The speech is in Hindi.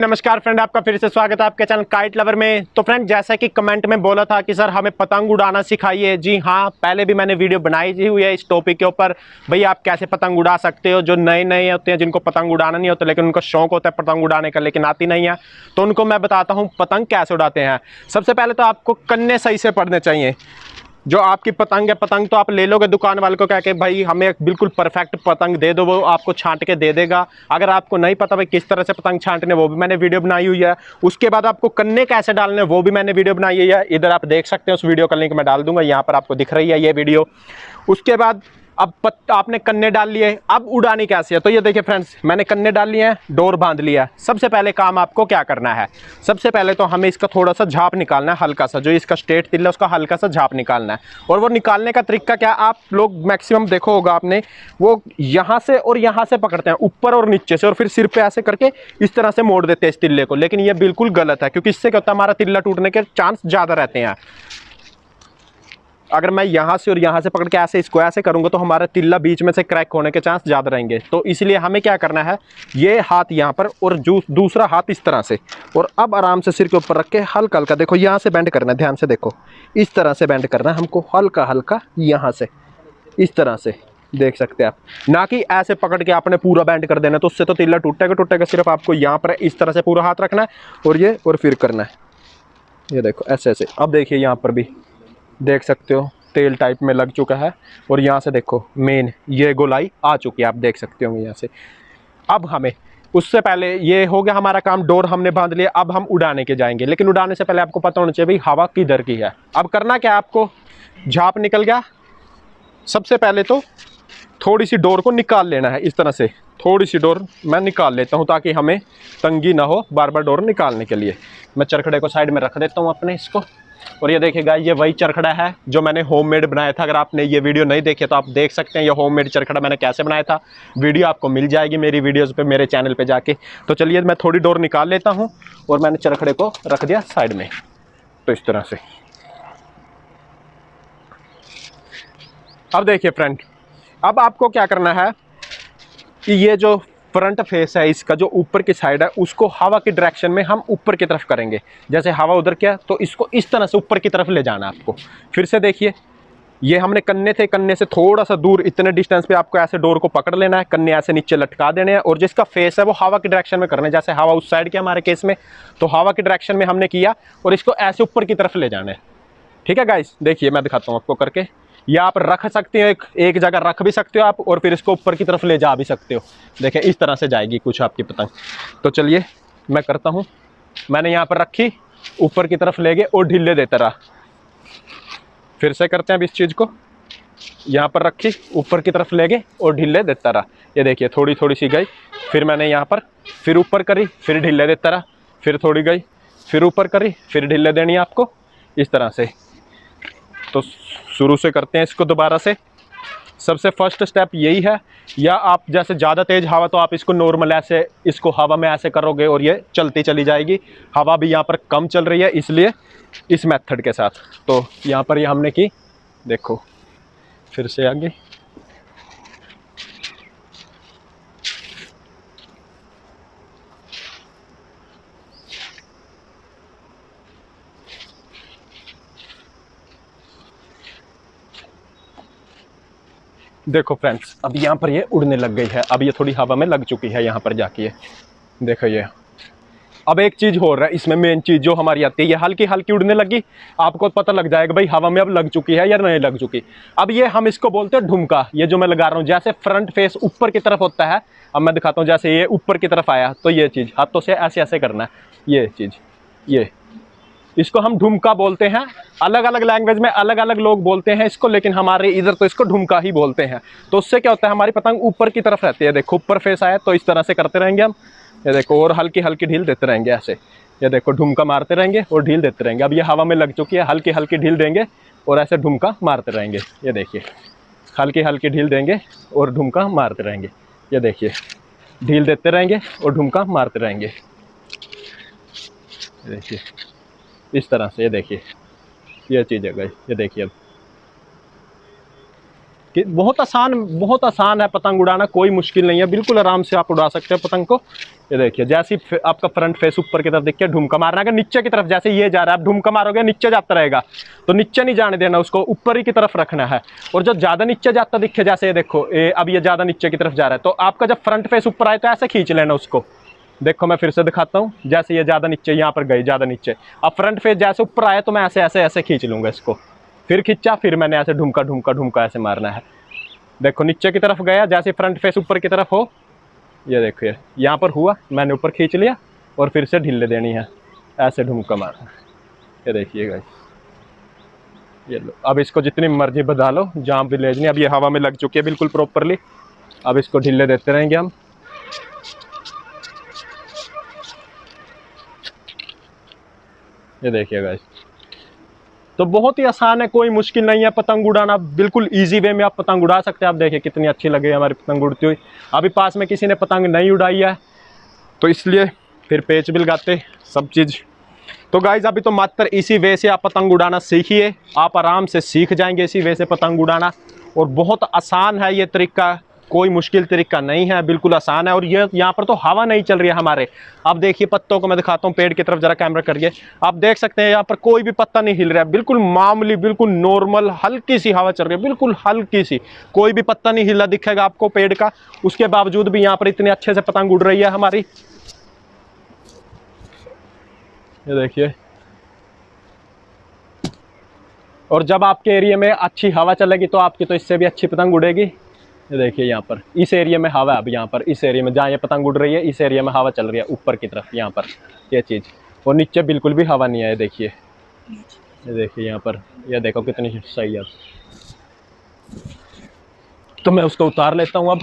नमस्कार फ्रेंड, आपका फिर से स्वागत है आपके चैनल काइट लवर में। तो फ्रेंड, जैसा कि कमेंट में बोला था कि सर हमें पतंग उड़ाना सिखाइए। जी हाँ, पहले भी मैंने वीडियो बनाई हुई है इस टॉपिक के ऊपर। भाई आप कैसे पतंग उड़ा सकते हो। जो नए नए होते हैं, जिनको पतंग उड़ाना नहीं होता लेकिन उनको शौक होता है पतंग उड़ाने का लेकिन आती नहीं है, तो उनको मैं बताता हूँ पतंग कैसे उड़ाते हैं। सबसे पहले तो आपको कन्ने सही से पढ़ने चाहिए। जो आपकी पतंग है, पतंग तो आप ले लोगे दुकान वाले को कह के भाई हमें एक बिल्कुल परफेक्ट पतंग दे दो, वो आपको छांट के दे देगा। अगर आपको नहीं पता भाई किस तरह से पतंग छांटने, वो भी मैंने वीडियो बनाई हुई है। उसके बाद आपको कन्ने कैसे डालने, वो भी मैंने वीडियो बनाई हुई है। इधर आप देख सकते हैं, उस वीडियो का लिंक मैं डाल दूंगा, यहाँ पर आपको दिख रही है ये वीडियो। उसके बाद अब आपने कन्ने डाल लिए, अब उड़ानी कैसे है। तो ये देखिए फ्रेंड्स, मैंने कन्ने डाल लिए हैं, डोर बांध लिया है। सबसे पहले काम आपको क्या करना है, सबसे पहले तो हमें इसका थोड़ा सा झाप निकालना है, हल्का सा, जो इसका स्ट्रेट तिल है उसका हल्का सा झाप निकालना है। और वो निकालने का तरीका क्या, आप लोग मैक्सिमम देखो होगा आपने, वो यहाँ से और यहाँ से पकड़ते हैं, ऊपर और नीचे से, और फिर सिर पे ऐसे करके इस तरह से मोड़ देते हैं इस तिल्ले को। लेकिन ये बिल्कुल गलत है, क्योंकि इससे क्या होता है, हमारा तिल्ला टूटने के चांस ज़्यादा रहते हैं। अगर मैं यहाँ से और यहाँ से पकड़ के ऐसे इसको ऐसे करूँगा तो हमारा तिल्ला बीच में से क्रैक होने के चांस ज़्यादा रहेंगे। तो इसलिए हमें क्या करना है, ये हाथ यहाँ पर और दूसरा हाथ इस तरह से, और अब आराम से सिर के ऊपर रख के हल्का हल्का, देखो यहाँ से बेंड करना है, ध्यान से देखो, इस तरह से बेंड करना है हमको, हल्का हल्का यहाँ से, इस तरह से, देख सकते हैं आप। ना कि ऐसे पकड़ के आपने पूरा बेंड कर देना, तो उससे तो तिल्ला टूटेगा टूटेगा। सिर्फ आपको यहाँ पर इस तरह से पूरा हाथ रखना है और ये, और फिर करना है, ये देखो ऐसे ऐसे। अब देखिए यहाँ पर भी देख सकते हो तेल टाइप में लग चुका है, और यहाँ से देखो मेन ये गोलाई आ चुकी है, आप देख सकते होंगे यहाँ से। अब हमें उससे पहले, ये हो गया हमारा काम, डोर हमने बांध लिया। अब हम उड़ाने के जाएंगे, लेकिन उड़ाने से पहले आपको पता होना चाहिए भाई हवा किधर की है। अब करना क्या, आपको झाप निकल गया, सबसे पहले तो थोड़ी सी डोर को निकाल लेना है इस तरह से। थोड़ी सी डोर मैं निकाल लेता हूँ ताकि हमें तंगी ना हो बार बार डोर निकालने के लिए। मैं चरखड़े को साइड में रख देता हूँ अपने इसको। और ये देखिएगा, ये वही चरखड़ा है जो मैंने होममेड बनाया था। अगर आपने ये वीडियो नहीं देखे तो आप देख सकते हैं ये होममेड चरखड़ा मैंने कैसे बनाया था। वीडियो आपको मिल जाएगी मेरी वीडियोस पे, मेरे चैनल पे जाके। तो चलिए मैं थोड़ी डोर निकाल लेता हूँ, और मैंने चरखड़े को रख दिया साइड में, तो इस तरह से। अब देखिए फ्रेंड, अब आपको क्या करना है कि ये जो फ्रंट फेस है इसका, जो ऊपर की साइड है, उसको हवा की डायरेक्शन में हम ऊपर की तरफ करेंगे। जैसे हवा उधर क्या, तो इसको इस तरह से ऊपर की तरफ ले जाना है आपको। फिर से देखिए, ये हमने कन्ने थे, कन्ने से थोड़ा सा दूर इतने डिस्टेंस पे आपको ऐसे डोर को पकड़ लेना है, कन्ने ऐसे नीचे लटका देने हैं, और जिसका फेस है वो हवा की डायरेक्शन में करना है। जैसे हवा उस साइड की हमारे केस में, तो हवा की डायरेक्शन में हमने किया, और इसको ऐसे ऊपर की तरफ ले जाना है। ठीक है गाइस, देखिए मैं दिखाता हूँ आपको करके। या आप रख सकते हो, एक जगह रख भी सकते हो आप, और फिर इसको ऊपर की तरफ ले जा भी सकते हो। देखिए इस तरह से जाएगी कुछ आपकी पतंग। तो चलिए मैं करता हूँ। मैंने यहाँ पर रखी, ऊपर की तरफ ले गए और ढीले देता रहा। फिर से करते हैं अब इस चीज़ को, यहाँ पर रखी, ऊपर की तरफ ले गए और ढीले देता रहा। ये देखिए थोड़ी थोड़ी सी गई, फिर मैंने यहाँ पर फिर ऊपर करी, फिर ढीले देता रहा, फिर थोड़ी गई, फिर ऊपर करी, फिर ढीले देनी है आपको, इस तरह से। तो शुरू से करते हैं इसको दोबारा से। सबसे फर्स्ट स्टेप यही है। या आप जैसे ज़्यादा तेज़ हवा, तो आप इसको नॉर्मल ऐसे, इसको हवा में ऐसे करोगे और ये चलती चली जाएगी। हवा भी यहाँ पर कम चल रही है, इसलिए इस मेथड के साथ। तो यहाँ पर ये हमने की, देखो फिर से आगे। देखो फ्रेंड्स, अब यहाँ पर ये उड़ने लग गई है। अब ये थोड़ी हवा में लग चुकी है यहाँ पर जाके, ये देखो ये। अब एक चीज़ हो रहा है इसमें, मेन चीज़ जो हमारी आती है, ये हल्की हल्की उड़ने लगी। आपको पता लग जाएगा भाई हवा में अब लग चुकी है या नहीं लग चुकी। अब ये हम इसको बोलते हैं ढुमका। ये जो मैं लगा रहा हूँ, जैसे फ्रंट फेस ऊपर की तरफ होता है, अब मैं दिखाता हूँ। जैसे ये ऊपर की तरफ आया, तो ये चीज़ हाथों से ऐसे ऐसे करना है, ये चीज़, ये इसको हम ढुमका बोलते हैं। अलग अलग लैंग्वेज में अलग अलग लोग बोलते हैं इसको, लेकिन हमारे इधर तो इसको ढुमका ही बोलते हैं। तो उससे क्या होता है, हमारी पतंग ऊपर की तरफ रहती है। देखो ऊपर फेस आया, तो इस तरह से करते रहेंगे हम। ये देखो, और हल्की हल्की ढील देते रहेंगे ऐसे। ये देखो ढुमका मारते रहेंगे और ढील देते रहेंगे। अब ये हवा में लग चुकी है, हल्की हल्की ढील देंगे और ऐसे ढुमका मारते रहेंगे। ये देखिए, हल्की हल्की ढील देंगे और ढुमका मारते रहेंगे। ये देखिए, ढील देते रहेंगे और ढुमका मारते रहेंगे। ये देखिए इस तरह से। ये देखिए, ये चीज़ है गाइस, ये देखिए। अब कि बहुत आसान है पतंग उड़ाना, कोई मुश्किल नहीं है, बिल्कुल आराम से आप उड़ा सकते हैं पतंग को। ये देखिए जैसे आपका फ्रंट फेस ऊपर की तरफ देखिए, ढुमका मारना है नीचे की तरफ, जैसे ये जा रहा है आप ढुमका मारोगे नीचे जाता रहेगा, तो नीचे नहीं जाने देना उसको, ऊपर ही की तरफ रखना है। और जो ज़्यादा नीचे जाता दिखे, जैसे ये देखो अब ये ज़्यादा नीचे की तरफ जा रहा है, तो आपका जब फ्रंट फेस ऊपर आए तो ऐसे खींच लेना उसको। देखो मैं फिर से दिखाता हूँ, जैसे ये ज़्यादा नीचे यहाँ पर गई, ज़्यादा नीचे, अब फ्रंट फेस जैसे ऊपर आए तो मैं ऐसे ऐसे ऐसे खींच लूँगा इसको, फिर खींचा, फिर मैंने ऐसे ढुमका ढुमका ढुमका ऐसे मारना है। देखो नीचे की तरफ गया, जैसे फ्रंट फेस ऊपर की तरफ हो, ये देखो ये यहाँ पर हुआ, मैंने ऊपर खींच लिया और फिर से ढीले देनी है, ऐसे ढुमका मारना है। ये देखिए गाइस, ये लो, अब इसको जितनी मर्जी बधा लो, जहाँ भी ले जानी, अब ये हवा में लग चुकी है बिल्कुल प्रॉपरली, अब इसको ढीले देते रहेंगे हम। ये देखिए गाइस, तो बहुत ही आसान है, कोई मुश्किल नहीं है पतंग उड़ाना, बिल्कुल इजी वे में आप पतंग उड़ा सकते हैं। आप देखिए कितनी अच्छी लगे हमारी पतंग उड़ती हुई। अभी पास में किसी ने पतंग नहीं उड़ाई है तो इसलिए फिर पेच भी लगाते सब चीज़। तो गाइज अभी तो मात्र इसी वे से आप पतंग उड़ाना सीखिए, आप आराम से सीख जाएंगे इसी वे से पतंग उड़ाना। और बहुत आसान है ये तरीका, कोई मुश्किल तरीका नहीं है, बिल्कुल आसान है। और ये यहाँ पर तो हवा नहीं चल रही है हमारे, अब देखिए पत्तों को मैं दिखाता हूँ, पेड़ की तरफ जरा कैमरा करिए, आप देख सकते हैं यहाँ पर कोई भी पत्ता नहीं हिल रहा है, बिल्कुल मामूली, बिल्कुल नॉर्मल हल्की सी हवा चल रही है, बिल्कुल हल्की सी, कोई भी पत्ता नहीं हिला दिखेगा आपको पेड़ का। उसके बावजूद भी यहाँ पर इतने अच्छे से पतंग उड़ रही है हमारी। ये देखिए, और जब आपके एरिया में अच्छी हवा चलेगी तो आपकी तो इससे भी अच्छी पतंग उड़ेगी। ये देखिए यहाँ पर इस एरिया में हवा है, अब यहाँ पर इस एरिया में जहाँ ये पतंग उड़ रही है, इस एरिया में हवा चल रही है ऊपर की तरफ, यहाँ पर ये चीज़, और नीचे बिल्कुल भी हवा नहीं है। ये देखिए यहाँ पर, ये देखो कितनी सही है। तो मैं उसको उतार लेता हूँ अब।